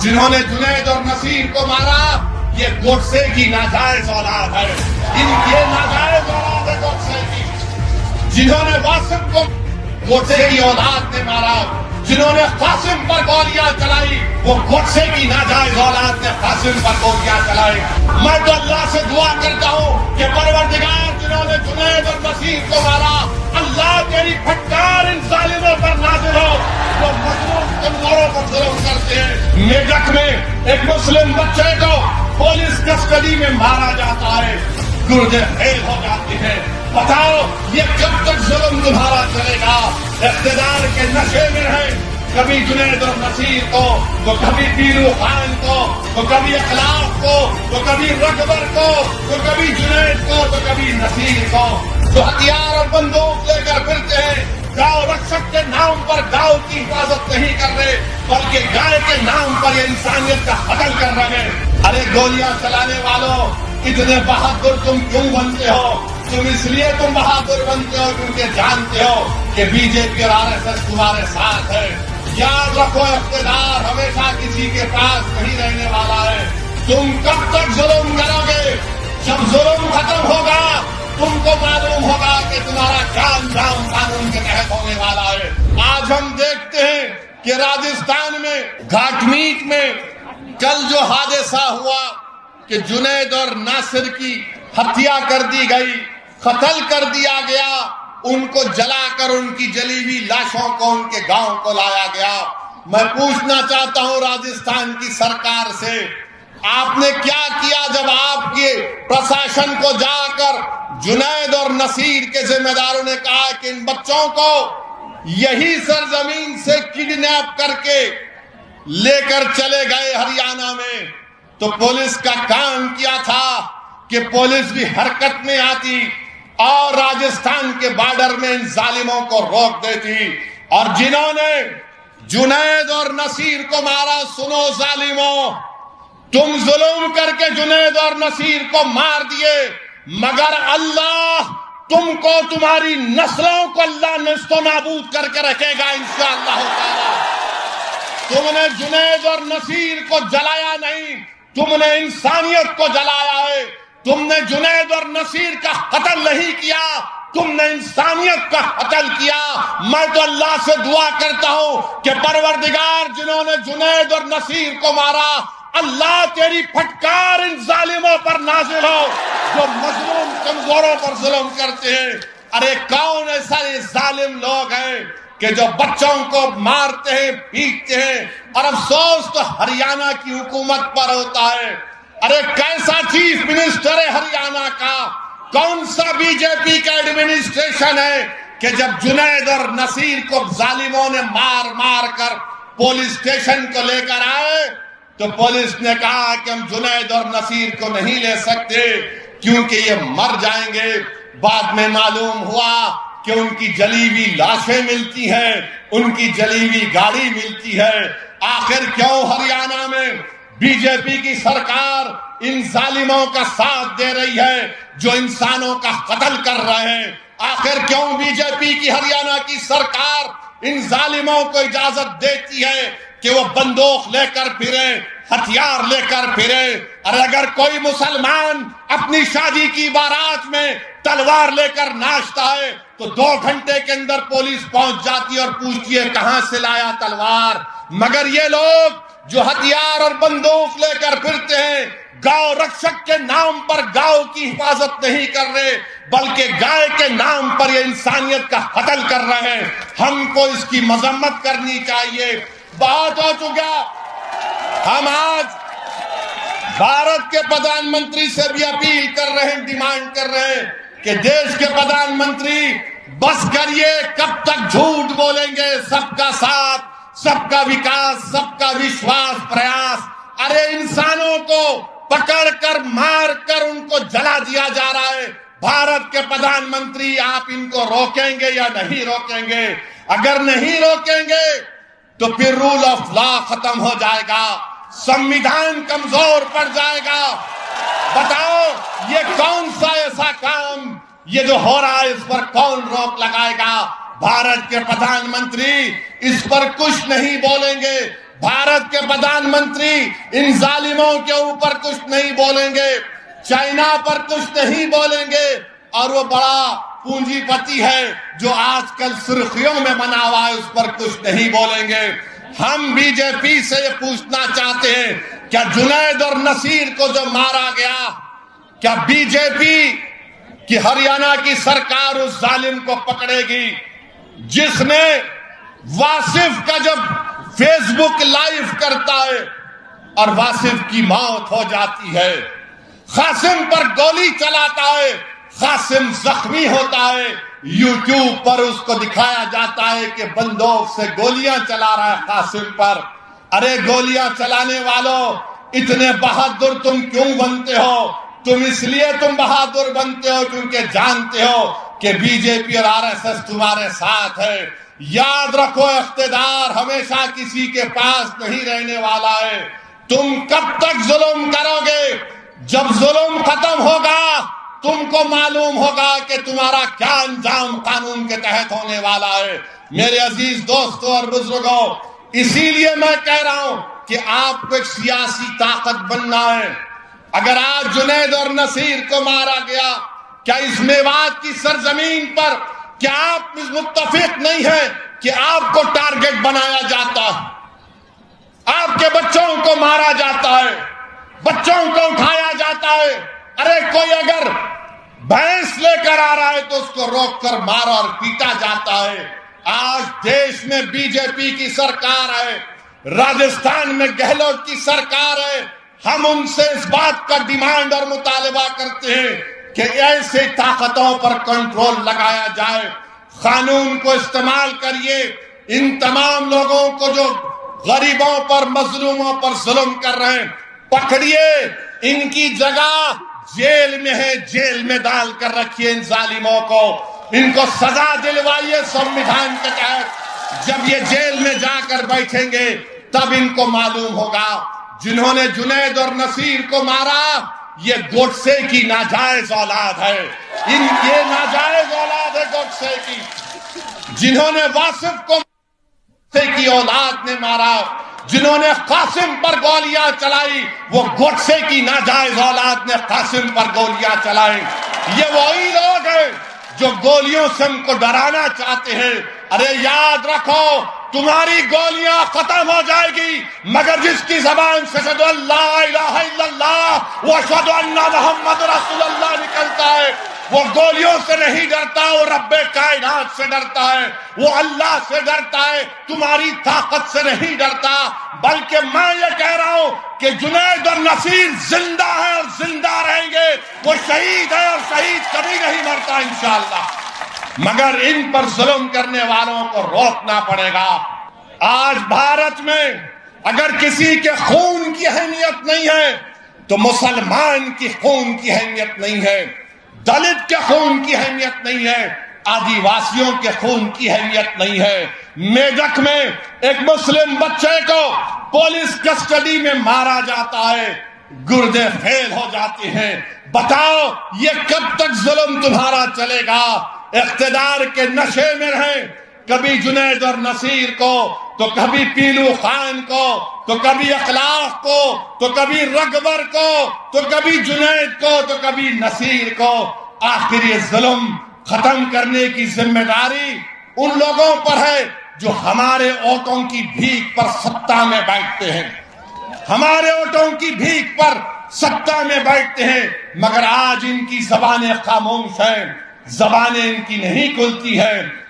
जिन्होंने जुनैद और नसीर को मारा, ये गोडसे की नाजायज औलाद है। ये नाजायज औलाद है गोडसे की। जिन्होंने वासिम को गोडसे की औलाद ने मारा, जिन्होंने कासिम पर गोलियां चलाई, वो गोडसे की नाजायज औलाद ने कासिम पर गोलियां चलाई। मैं तो अल्लाह से दुआ करता हूँ कि परवरदिगार, जिन्होंने जुनैद और नसीर को मारा, अल्लाह तेरी फटकार इन जालिमों पर नाज़िल हो जो मजलूम कमजोरों पर जुल्म करते हैं। मेरठ में एक मुस्लिम बच्चे को पुलिस कस्टडी में मारा जाता है, गुर्दे फेल हो जाते हैं। बताओ ये कब तक जुल्म तुम्हारा चलेगा? इख्तिदार के नशे में रहे, कभी जुनैद और नसीर को, तो कभी पीरू खान को, तो कभी अखलाक को, तो कभी रकबर को, तो कभी जुनैद को, तो कभी नसीर को, जो हथियार और बंदूक लेकर फिरते हैं। गांव रक्षक के नाम पर गांव की हिफाजत नहीं कर रहे, बल्कि गाय के नाम पर ये इंसानियत का कत्ल कर रहे हैं। अरे गोलियां चलाने वालों, इतने बहादुर तुम क्यों बनते हो? तुम इसलिए बहादुर बनते हो क्योंकि जानते हो कि बीजेपी और आरएसएस तुम्हारे साथ है। याद रखो, इख्तिदार हमेशा किसी के पास नहीं रहने वाला है। तुम कब तक जुल्म करोगे? जब जुल्म खत्म होगा, तुमको मालूम होगा कि तुम्हारा क्या अंजाम कानून के तहत होने वाला है। आज हम देखते हैं कि राजस्थान में घाटमीट में कल जो हादसा हुआ कि जुनैद और नासिर की हत्या कर दी गई, कत्ल कर दिया गया, उनको जलाकर उनकी जली हुई लाशों को उनके गांव को लाया गया। मैं पूछना चाहता हूं राजस्थान की सरकार से, आपने क्या किया जब आपके प्रशासन को जाकर जुनैद और नसीर के जिम्मेदारों ने कहा कि इन बच्चों को यही सरजमीन से किडनैप करके लेकर चले गए हरियाणा में, तो पुलिस का काम किया था कि पुलिस भी हरकत में आती और राजस्थान के बॉर्डर में इन जालिमों को रोक देती। और जिन्होंने जुनैद और नसीर को मारा, सुनो जालिमों, तुम जुल्म करके जुनैद और नसीर को मार दिए, मगर अल्लाह तुमको, तुम्हारी नस्लों को अल्लाह नेस्तो नाबूद करके रखेगा इंशाअल्लाह ताला। तुमने जुनैद और नसीर को जलाया नहीं, तुमने इंसानियत को जलाया है। तुमने जुनैद और नसीर का कत्ल नहीं किया, तुमने इंसानियत का कत्ल किया। मैं तो अल्लाह से दुआ करता हूं कि परवरदिगार, जिन्होंने जुनैद और नसीर को मारा, अल्लाह तेरी फटकार इन जालिमों पर नाजिल हो जो मजलूम कमजोरों पर जुल्म करते हैं। अरे कौन ऐसा ये जालिम लोग हैं कि जो बच्चों को मारते हैं, पीटते हैं, और अफसोस तो हरियाणा की हुकूमत पर होता है। अरे कैसा चीफ मिनिस्टर है हरियाणा का, कौन सा बीजेपी का एडमिनिस्ट्रेशन है कि जब जुनैद और नसीर को जालिमों ने मार मार कर पुलिस स्टेशन को लेकर आए, तो पुलिस ने कहा कि हम जुनैद और नसीर को नहीं ले सकते क्योंकि ये मर जाएंगे। बाद में मालूम हुआ कि उनकी जली हुई लाशें मिलती हैं, उनकी जली हुई गाड़ी मिलती है। आखिर क्यों हरियाणा में बीजेपी की सरकार इन जालिमों का साथ दे रही है जो इंसानों का कत्ल कर रहे हैं? आखिर क्यों बीजेपी की हरियाणा की सरकार इन जालिमों को इजाजत देती है कि वो बंदूक लेकर फिरे, हथियार लेकर फिरे? अरे अगर कोई मुसलमान अपनी शादी की बारात में तलवार लेकर नाचता है तो 2 घंटे के अंदर पुलिस पहुंच जाती है और पूछती है कहां से लाया तलवार। मगर ये लोग जो हथियार और बंदूक लेकर फिरते हैं, गांव रक्षक के नाम पर गांव की हिफाजत नहीं कर रहे, बल्कि गाय के नाम पर ये इंसानियत का कत्ल कर रहे हैं। हमको इसकी मजम्मत करनी चाहिए। बहुत हो चुका। हम आज भारत के प्रधानमंत्री से भी अपील कर रहे हैं, डिमांड कर रहे हैं कि देश के प्रधानमंत्री बस करिए, कब तक झूठ बोलेंगे? सबका साथ, सबका विकास, सबका विश्वास, प्रयास। अरे इंसानों को पकड़कर मारकर उनको जला दिया जा रहा है। भारत के प्रधानमंत्री, आप इनको रोकेंगे या नहीं रोकेंगे? अगर नहीं रोकेंगे तो फिर रूल ऑफ लॉ खत्म हो जाएगा, संविधान कमजोर पड़ जाएगा। बताओ ये कौन सा ऐसा काम ये जो हो रहा है, इस पर कौन रोक लगाएगा? भारत के प्रधानमंत्री इस पर कुछ नहीं बोलेंगे। भारत के प्रधानमंत्री इन जालिमों के ऊपर कुछ नहीं बोलेंगे, चाइना पर कुछ नहीं बोलेंगे, और वो बड़ा पूंजीपति है जो आजकल सुर्खियों में बना हुआ है उस पर कुछ नहीं बोलेंगे। हम बीजेपी से ये पूछना चाहते हैं, क्या जुनैद और नसीर को जो मारा गया, क्या बीजेपी कि हरियाणा की सरकार उस जालिम को पकड़ेगी जिसने वासिफ का जब फेसबुक लाइव करता है और वासिफ की मौत हो जाती है, कासिम पर गोली चलाता है, कासिम जख्मी होता है, यूट्यूब पर उसको दिखाया जाता है कि बंदूक से गोलियां चला रहा है कासिम पर। अरे गोलियां चलाने वालों, इतने बहादुर तुम क्यों बनते हो? तुम इसलिए बहादुर बनते हो क्योंकि जानते हो कि बीजेपी और आरएसएस तुम्हारे साथ है। याद रखो, इख्तिदार हमेशा किसी के पास नहीं रहने वाला है। तुम कब तक जुल्म करोगे? जब जुल्म खत्म होगा तुमको मालूम होगा कि तुम्हारा क्या अंजाम कानून के तहत होने वाला है। मेरे अजीज दोस्तों और बुजुर्गों, इसीलिए मैं कह रहा हूं कि आपको एक सियासी ताकत बनना है। अगर आज जुनैद और नसीर को मारा गया, क्या इस मेवात की सरजमीन पर क्या आप मुत्तफिक नहीं है कि आपको टारगेट बनाया जाता है, आपके बच्चों को मारा जाता है, बच्चों को उठाया जाता है? अरे कोई अगर भैंस लेकर आ रहा है तो उसको रोककर मारा और पीटा जाता है। आज देश में बीजेपी की सरकार है, राजस्थान में गहलोत की सरकार है। हम उनसे इस बात का डिमांड और मुतालबा करते हैं कि ऐसे ताकतों पर कंट्रोल लगाया जाए, कानून को इस्तेमाल करिए। इन तमाम लोगों को जो गरीबों पर, मजलूमों पर जुल्म कर रहे हैं, पकड़िए, इनकी जगह जेल में है, जेल में डाल कर रखिए इन जालिमों को, इनको सजा दिलवाइए संविधान के तहत। जब ये जेल में जाकर बैठेंगे तब इनको मालूम होगा जिन्होंने जुनैद और नसीर को मारा ये गोडसे की नाजायज औलाद है। ये नाजायज औलाद है गोडसे की। जिन्होंने वासिफ को की औलाद ने मारा, जिन्होंने कासिम पर गोलियां चलाई, वो गोडसे की नाजायज औलाद ने कासिम पर गोलियां चलाई। ये वही लोग हैं जो गोलियों से हमको डराना चाहते हैं। अरे याद रखो, तुम्हारी गोलियां खत्म हो जाएगी मगर जिसकी जबान से अशहदु अल्ला इलाहा इल्लल्लाह व अशहदु अन्ना मुहम्मद रसूलुल्लाह निकलता है, वो गोलियों से नहीं डरता, वो रब्बे कायनात से डरता है, वो अल्लाह से डरता है, तुम्हारी ताकत से नहीं डरता। बल्कि मैं ये कह रहा हूं कि जुनैद और नसीर जिंदा है और जिंदा रहेंगे। वो शहीद है और शहीद कभी नहीं मरता इंशाअल्लाह, मगर इन पर जुल्म करने वालों को रोकना पड़ेगा। आज भारत में अगर किसी के खून की अहमियत नहीं है तो मुसलमान की खून की अहमियत नहीं है, दलित के खून की अहमियत नहीं है, आदिवासियों के खून की अहमियत नहीं है। मेदक में एक मुस्लिम बच्चे को पुलिस कस्टडी में मारा जाता है, गुर्दे फेल हो जाते हैं। बताओ ये कब तक जुल्म तुम्हारा चलेगा? इख्तिदार के नशे में रहे, कभी जुनैद और नसीर को, तो कभी पीलू खान को, तो कभी अखलाक को, तो कभी रगबर को, तो कभी जुनैद को, तो कभी नसीर को। आखिर ये जुल्म खत्म करने की जिम्मेदारी उन लोगों पर है जो हमारे वोटों की भीख पर सत्ता में बैठते हैं, हमारे वोटों की भीख पर सत्ता में बैठते हैं, मगर आज इनकी जबानें खामोश हैं, जबानें इनकी नहीं खुलती है।